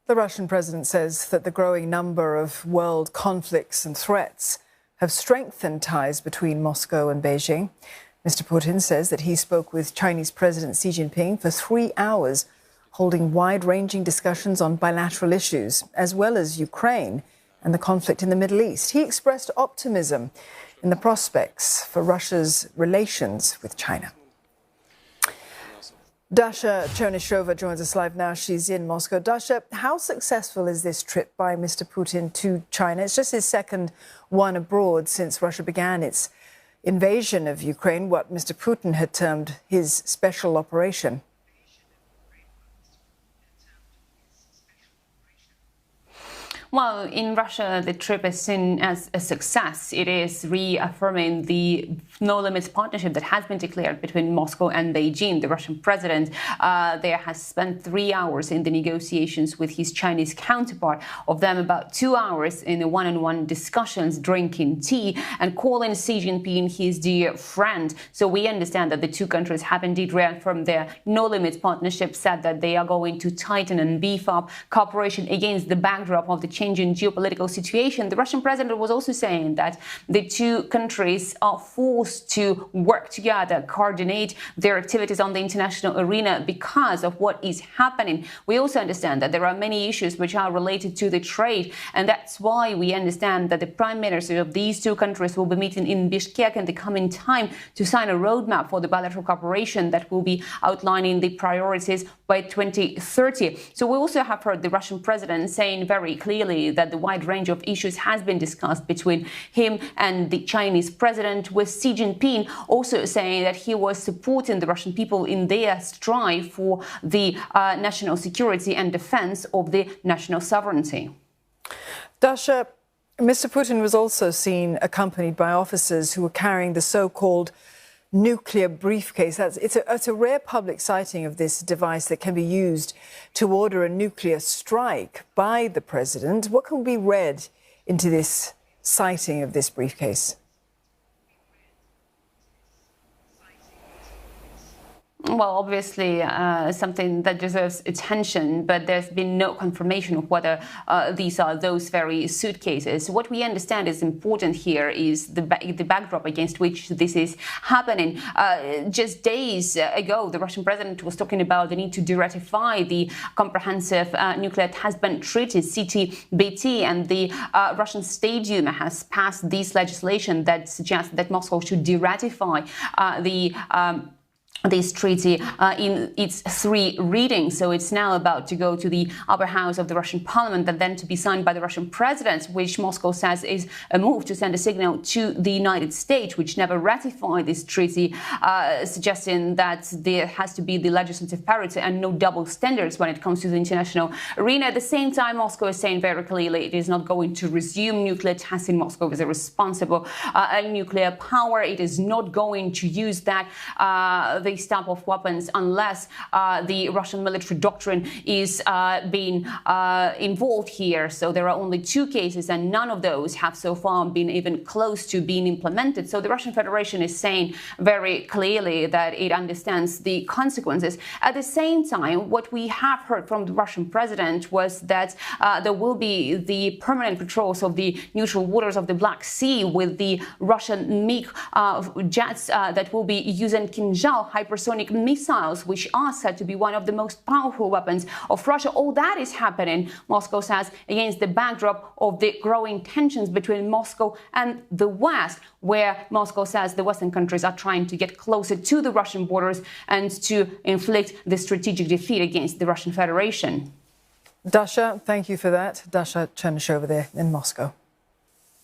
The Russian president says that the growing number of world conflicts and threats have strengthened ties between Moscow and Beijing. Mr. Putin says that he spoke with Chinese President Xi Jinping for 3 hours, holding wide-ranging discussions on bilateral issues, as well as Ukraine and the conflict in the Middle East. He expressed optimism in the prospects for Russia's relations with China. Dasha Chernyshova joins us live now. She's in Moscow. Dasha, how successful is this trip by Mr. Putin to China? It's just his second one abroad since Russia began its invasion of Ukraine, what Mr. Putin had termed his special operation. Well, in Russia, the trip is seen as a success. It is reaffirming the no-limits partnership that has been declared between Moscow and Beijing. The Russian president there has spent 3 hours in the negotiations with his Chinese counterpart, of them about 2 hours in the one-on-one discussions, drinking tea and calling Xi Jinping his dear friend. So we understand that the two countries have indeed reaffirmed their no-limits partnership, said that they are going to tighten and beef up cooperation against the backdrop of the changing geopolitical situation. The Russian president was also saying that the two countries are forced to work together, coordinate their activities on the international arena because of what is happening. We also understand that there are many issues which are related to the trade, and that's why we understand that the prime ministers of these two countries will be meeting in Bishkek in the coming time to sign a roadmap for the bilateral cooperation that will be outlining the priorities by 2030. So we also have heard the Russian president saying very clearly that the wide range of issues has been discussed between him and the Chinese president, with Xi Jinping also saying that he was supporting the Russian people in their strive for the national security and defense of the national sovereignty. Dasha, Mr. Putin was also seen accompanied by officers who were carrying the so-called nuclear briefcase. It's a rare public sighting of this device that can be used to order a nuclear strike by the president. What can be read into this sighting of this briefcase? Well, obviously, something that deserves attention, but there's been no confirmation of whether these are those very suitcases. What we understand is important here is the backdrop against which this is happening. Just days ago, the Russian president was talking about the need to de-ratify the comprehensive nuclear test ban treaty, CTBT, and the Russian State Duma has passed this legislation that suggests that Moscow should de-ratify this treaty in its 3 readings. So it's now about to go to the upper house of the Russian parliament and then to be signed by the Russian president, which Moscow says is a move to send a signal to the United States, which never ratified this treaty, suggesting that there has to be the legislative parity and no double standards when it comes to the international arena. At the same time, Moscow is saying very clearly it is not going to resume nuclear testing. Moscow is a responsible nuclear power. It is not going to use these type of weapons unless the Russian military doctrine is being involved here. So there are only 2 cases, and none of those have so far been even close to being implemented. So the Russian Federation is saying very clearly that it understands the consequences. At the same time, what we have heard from the Russian president was that there will be the permanent patrols of the neutral waters of the Black Sea with the Russian MiG jets that will be using Kinzhal hypersonic missiles, which are said to be one of the most powerful weapons of Russia. All that is happening, Moscow says, against the backdrop of the growing tensions between Moscow and the West, where Moscow says the Western countries are trying to get closer to the Russian borders and to inflict the strategic defeat against the Russian Federation. Dasha, thank you for that. Dasha Chernyshova there in Moscow.